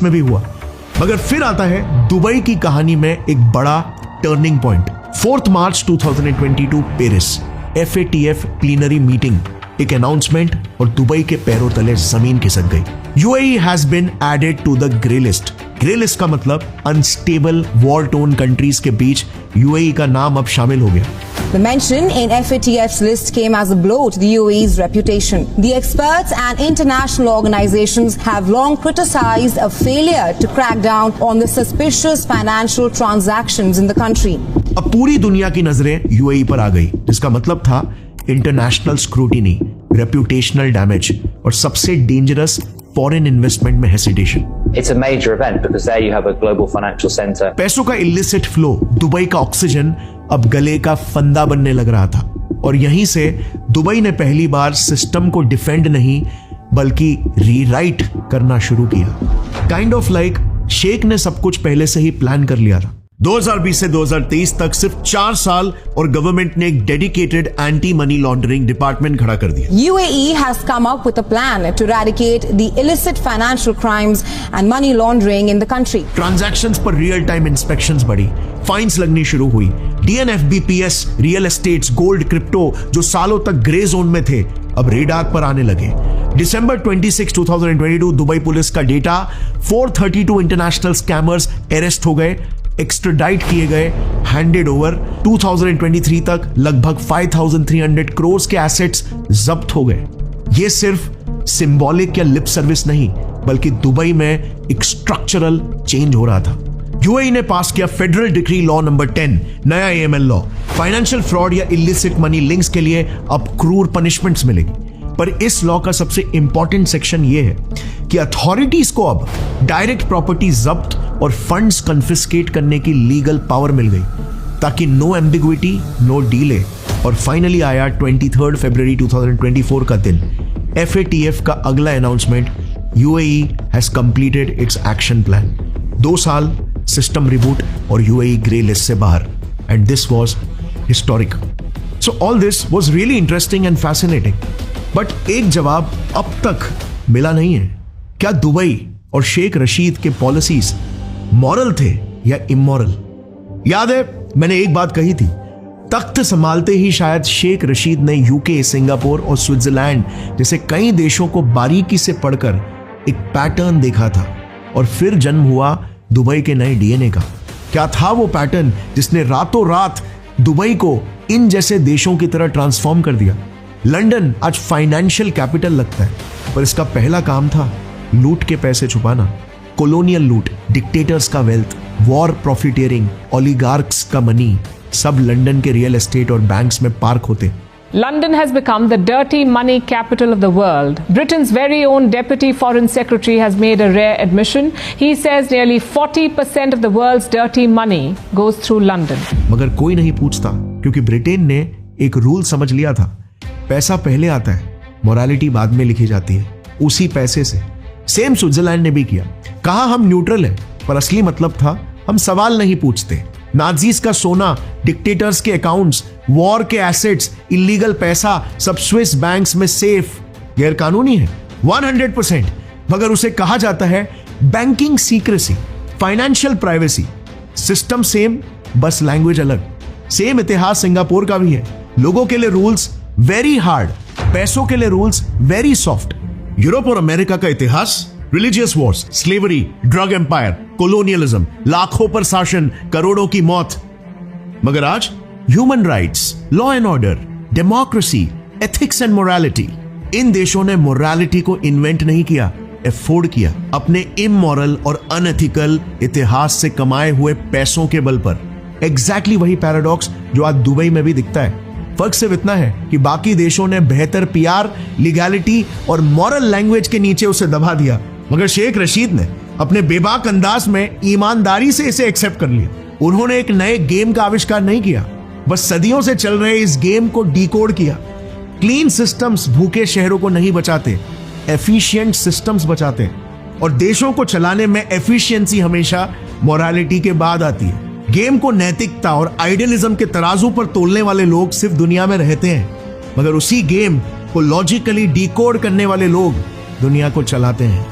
20 में भी हुआ। मगर फिर आता है दुबई की कहानी में एक बड़ा turning point. 4 March 2022 Paris FATF plenary meeting, एक अनाउंसमेंट और दुबई के पैरों तले जमीन खिसक गई। UAE has been added to the grey list. Grey list का मतलब अनस्टेबल वॉर टोन कंट्रीज के बीच UAE का नाम अब शामिल हो गया। The mention in FATF's list came as a blow to the UAE's reputation. The experts and international organizations have long criticized a failure to crack down on the suspicious financial transactions in the country. अब पूरी दुनिया की नजरें UAE पर आ गई, जिसका मतलब था इंटरनेशनल स्क्रूटिनी, रेप्यूटेशनल डैमेज और सबसे डेंजरस फॉरेन इन्वेस्टमेंट में hesitation. It's a major event because there you have a global financial center. पैसों का इलिसिट फ्लो, दुबई का ऑक्सीजन अब गले का फंदा बनने लग रहा था। और यहीं से दुबई ने पहली बार सिस्टम को डिफेंड नहीं बल्कि रीराइट करना शुरू किया। काइंड ऑफ लाइक शेख ने सब कुछ पहले से ही प्लान कर लिया था। 2020 से 2023 तक सिर्फ 4 साल और गवर्नमेंट ने एक dedicated anti money laundering department खड़ा कर दिया। UAE has come up with a plan to eradicate the illicit financial crimes and money laundering in the country. Transactions पर रियल टाइम इंस्पेक्शंस बढ़ी, फाइन्स लगनी शुरू हुई। DNFBPS, real estates, gold, crypto जो सालों तक ग्रे जोन में थे अब रेडार पर आने लगे। दिसंबर 26, 2022 दुबई पुलिस का डेटा 432 इंटरनेशनल स्कैमर्स अरेस्ट हो गए, एक्स्ट्राडाइट किए गए, हैंडेड ओवर। 2023 तक लगभग 5300 करोड़ के एसेट्स जब्त हो गए। ये सिर्फ सिंबॉलिक या लिप सर्विस नहीं बल्कि दुबई में एक स्ट्रक्चरल चेंज हो रहा था। UAE ने पास किया फेडरल डिक्री लॉ नंबर 10, नया AML लॉ। फाइनेंशियल फ्रॉड या इलिसिट मनी लिंक्स के लिए अब क्रूर पनिशमेंट्स मिलेगी। पर इस लॉ का सबसे इंपॉर्टेंट सेक्शन यह है कि अथॉरिटीज को अब डायरेक्ट प्रॉपर्टी जब्त और फंड्स कन्फिस्केट करने की लीगल पावर मिल गई, ताकि नो एम्बिग्विटी, नो डीले। और फाइनली आया 23 फरवरी 2024 का दिन, FATF का अगला announcement, UAE has completed it's action plan. 2 साल सिस्टम रिबूट और UAE ग्रे लिस्ट से बाहर, and this was historic. So all this was really interesting and fascinating, but एक जवाब अब तक मिला नहीं है। क्या दुबई और शेख रशीद के पॉलिसीज मॉरल थे या इमोरल? याद है मैंने एक बात कही थी, तख्त संभालते ही शायद शेख रशीद ने UK, सिंगापुर और स्विट्जरलैंड जैसे कई देशों को बारीकी से पढ़कर एक पैटर्न देखा था, और फिर जन्म हुआ दुबई के नए DNA का। क्या था वो पैटर्न जिसने रातों रात दुबई को इन जैसे देशों की तरह ट्रांसफॉर्म कर दिया? लंदन आज फाइनेंशियल कैपिटल लगता है, पर इसका पहला काम था लूट के पैसे छुपाना। कॉलोनियल लूट, डिक्टेटर्स का वेल्थ, वॉर प्रॉफिटियरिंग, ओलिगार्क्स का मनी, सब लंदन के रियल एस्टेट और बैंक्स में पार्क होते। London has become the dirty money capital of the world. Britain's very own Deputy Foreign Secretary has made a rare admission. He says nearly 40% of the world's dirty money goes through London. मगर कोई नहीं पूछता, क्योंकि Britain ने एक rule समझ लिया था, पैसा पहले आता है, मोरालिटी बाद में लिखी जाती है उसी पैसे से। सेम स्विट्जरलैंड ने भी किया, कहा हम न्यूट्रल हैं, पर असली मतलब था हम सवाल नहीं पूछते। नाजीज का सोना, डिक्टेटर्स के अकाउंट्स, वॉर के एसेट्स, इलीगल पैसा सब स्विस बैंक्स में सेफ, गैर कानूनी है 100%, मगर उसे कहा जाता है banking secrecy, financial privacy. System same, बस लैंग्वेज अलग। सेम इतिहास सिंगापुर का भी है, लोगों के लिए रूल्स वेरी हार्ड, पैसों के लिए रूल्स वेरी सॉफ्ट। यूरोप और अमेरिका का इतिहास, religious wars, slavery, drug empire, colonialism, लाखों पर शासन, करोड़ों की मौत। मगर आज human rights, law and order, democracy, ethics and morality. इन देशों ने मोरालिटी को इन्वेंट नहीं किया, एफोर्ड किया, अपने इमोरल और अनएथिकल इतिहास से कमाए हुए पैसों के बल पर। एग्जैक्टली वही पैराडॉक्स जो आज दुबई में भी दिखता है। फर्क सिर्फ इतना है कि बाकी देशों ने बेहतर PR, लीगैलिटी और मॉरल लैंग्वेज के नीचे उसे दबा दिया, मगर शेख रशीद ने अपने बेबाक अंदाज में ईमानदारी से इसे एक्सेप्ट कर लिया। उन्होंने एक नए गेम का आविष्कार नहीं किया, बस सदियों से चल रहे इस गेम को डिकोड किया। क्लीन सिस्टम्स भूखे शहरों को नहीं बचाते, एफिशिएंट सिस्टम्स बचाते हैं। और देशों को चलाने में एफिशिएंसी हमेशा मोरालिटी के बाद आती है। गेम को नैतिकता और आइडियलिज्म के तराजू पर तोलने वाले लोग सिर्फ दुनिया में रहते हैं, मगर उसी गेम को लॉजिकली डिकोड करने वाले लोग दुनिया को चलाते हैं।